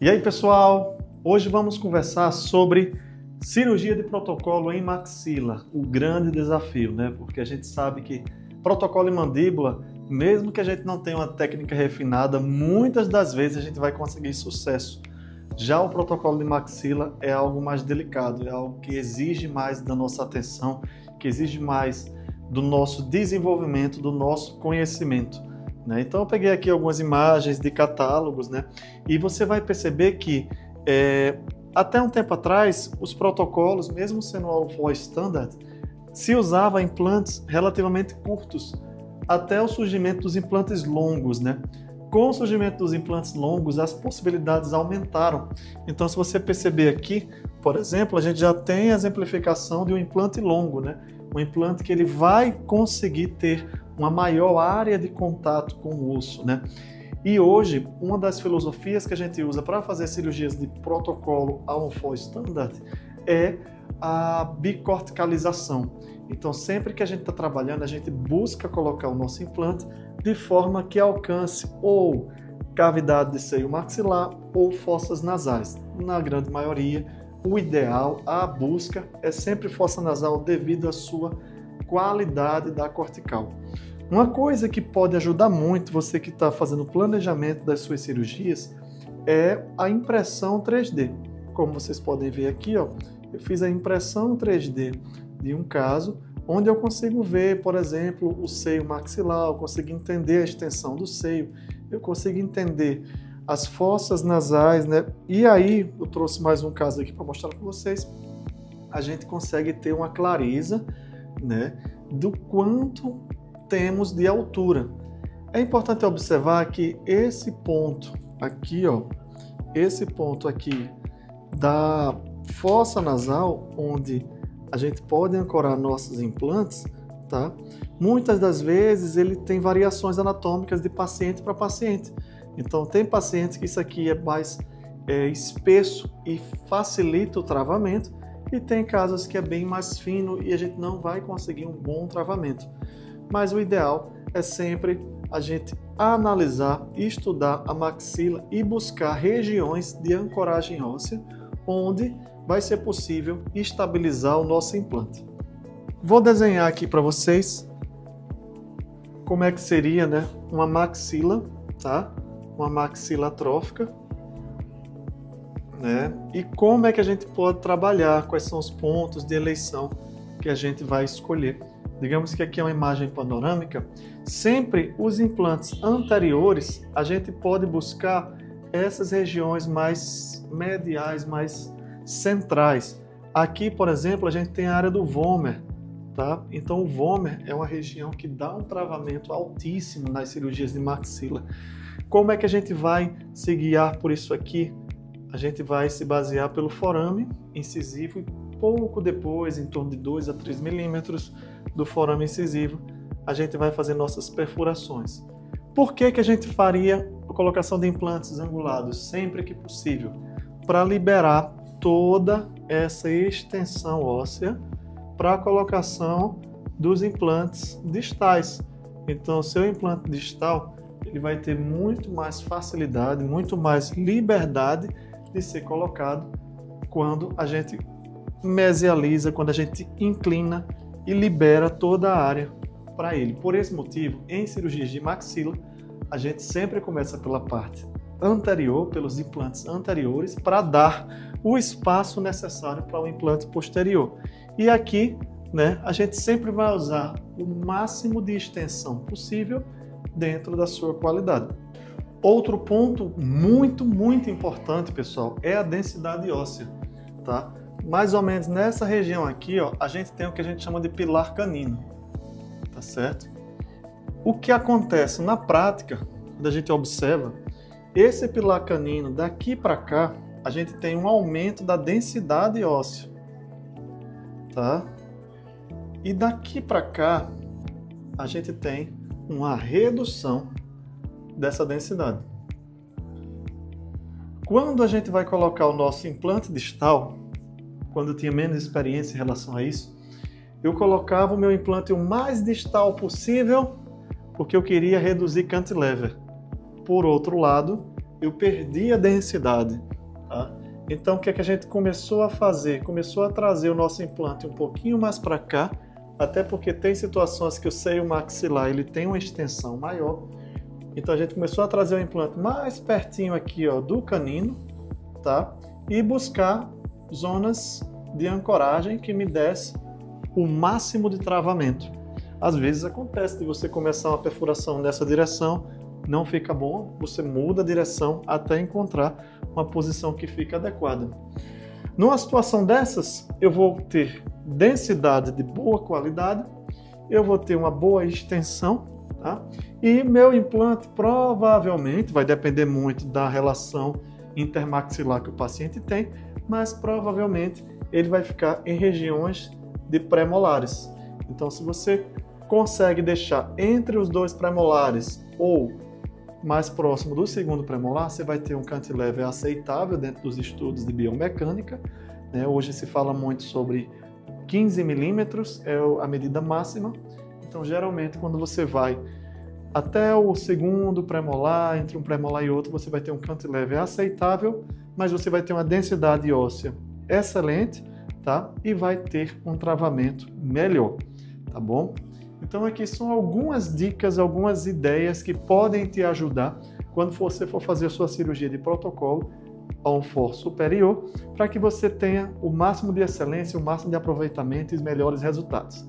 E aí, pessoal? Hoje vamos conversar sobre cirurgia de protocolo em maxila, o grande desafio, né? Porque a gente sabe que protocolo em mandíbula, mesmo que a gente não tenha uma técnica refinada, muitas das vezes a gente vai conseguir sucesso. Já o protocolo de maxila é algo mais delicado, é algo que exige mais da nossa atenção, que exige mais do nosso desenvolvimento, do nosso conhecimento, né? Então eu peguei aqui algumas imagens de catálogos, né? E você vai perceber que até um tempo atrás, os protocolos, mesmo sendo All Four Standard, se usava implantes relativamente curtos, até o surgimento dos implantes longos, né? Com o surgimento dos implantes longos, as possibilidades aumentaram. Então, se você perceber aqui, por exemplo, a gente já tem a exemplificação de um implante longo, né? Um implante que ele vai conseguir ter uma maior área de contato com o osso, né? E hoje, uma das filosofias que a gente usa para fazer cirurgias de protocolo All Four Standard é a bicorticalização. Então, sempre que a gente está trabalhando, a gente busca colocar o nosso implante de forma que alcance ou cavidade de seio maxilar ou fossas nasais. Na grande maioria, o ideal, a busca é sempre fossa nasal devido à sua qualidade da cortical. Uma coisa que pode ajudar muito você que está fazendo o planejamento das suas cirurgias é a impressão 3D. Como vocês podem ver aqui, ó, eu fiz a impressão 3D de um caso onde eu consigo ver, por exemplo, o seio maxilar, eu consigo entender a extensão do seio, eu consigo entender as fossas nasais, né? E aí, eu trouxe mais um caso aqui para mostrar para vocês, a gente consegue ter uma clareza, né, do quanto temos de altura. É importante observar que esse ponto aqui, ó, esse ponto aqui da fossa nasal, onde a gente pode ancorar nossos implantes, tá? Muitas das vezes ele tem variações anatômicas de paciente para paciente. Então tem pacientes que isso aqui é mais espesso e facilita o travamento, e tem casos que é bem mais fino e a gente não vai conseguir um bom travamento. Mas o ideal é sempre a gente analisar e estudar a maxila e buscar regiões de ancoragem óssea onde vai ser possível estabilizar o nosso implante. Vou desenhar aqui para vocês como é que seria, né, uma maxila, tá? Uma maxila atrófica, né? E como é que a gente pode trabalhar, quais são os pontos de eleição que a gente vai escolher. Digamos que aqui é uma imagem panorâmica. Sempre os implantes anteriores, a gente pode buscar essas regiões mais mediais, mais centrais. Aqui, por exemplo, a gente tem a área do vômer, tá? Então o vômer é uma região que dá um travamento altíssimo nas cirurgias de maxila. Como é que a gente vai se guiar por isso aqui? A gente vai se basear pelo forame incisivo e pouco depois, em torno de 2 a 3 milímetros do forame incisivo, a gente vai fazer nossas perfurações. Por que que a gente faria a colocação de implantes angulados sempre que possível? Para liberar toda essa extensão óssea para a colocação dos implantes distais. Então, o seu implante distal ele vai ter muito mais facilidade, muito mais liberdade de ser colocado quando a gente mesializa, quando a gente inclina e libera toda a área para ele. Por esse motivo, em cirurgias de maxila, a gente sempre começa pela parte anterior, pelos implantes anteriores, para dar o espaço necessário para o implante posterior. E aqui, né, a gente sempre vai usar o máximo de extensão possível dentro da sua qualidade. Outro ponto muito importante, pessoal, é a densidade óssea, tá? Mais ou menos nessa região aqui, ó, a gente tem o que a gente chama de pilar canino, tá certo? O que acontece na prática, quando a gente observa, esse pilar canino daqui para cá, a gente tem um aumento da densidade óssea, tá? E daqui para cá, a gente tem uma redução dessa densidade. Quando a gente vai colocar o nosso implante distal, quando eu tinha menos experiência em relação a isso, eu colocava o meu implante o mais distal possível, porque eu queria reduzir cantilever. Por outro lado, eu perdi a densidade tá? Então, o que é que a gente começou a fazer? Começou a trazer o nosso implante um pouquinho mais para cá, até porque tem situações que o seio maxilar ele tem uma extensão maior. Então, a gente começou a trazer o implante mais pertinho aqui, ó, do canino, tá? E buscar zonas de ancoragem que me desse o máximo de travamento. Às vezes acontece de você começar uma perfuração nessa direção, não fica bom, você muda a direção até encontrar uma posição que fica adequada. Numa situação dessas, eu vou ter densidade de boa qualidade, eu vou ter uma boa extensão, tá? E meu implante provavelmente, vai depender muito da relação intermaxilar que o paciente tem, mas provavelmente ele vai ficar em regiões de pré-molares. Então, se você consegue deixar entre os dois pré-molares ou mais próximo do segundo premolar, você vai ter um cantilever aceitável dentro dos estudos de biomecânica, né? Hoje se fala muito sobre 15 milímetros, é a medida máxima. Então, geralmente, quando você vai até o segundo premolar, entre um premolar e outro, você vai ter um cantilever aceitável, mas você vai ter uma densidade óssea excelente, tá? E vai ter um travamento melhor, tá bom? Então aqui são algumas dicas, algumas ideias que podem te ajudar quando você for fazer a sua cirurgia de protocolo a um for superior, para que você tenha o máximo de excelência, o máximo de aproveitamento e os melhores resultados.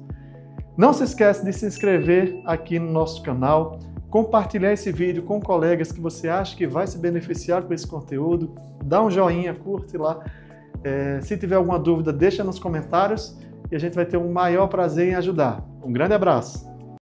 Não se esqueça de se inscrever aqui no nosso canal, compartilhar esse vídeo com colegas que você acha que vai se beneficiar com esse conteúdo, dá um joinha, curte lá. Se tiver alguma dúvida, deixa nos comentários e a gente vai ter um maior prazer em ajudar. Um grande abraço!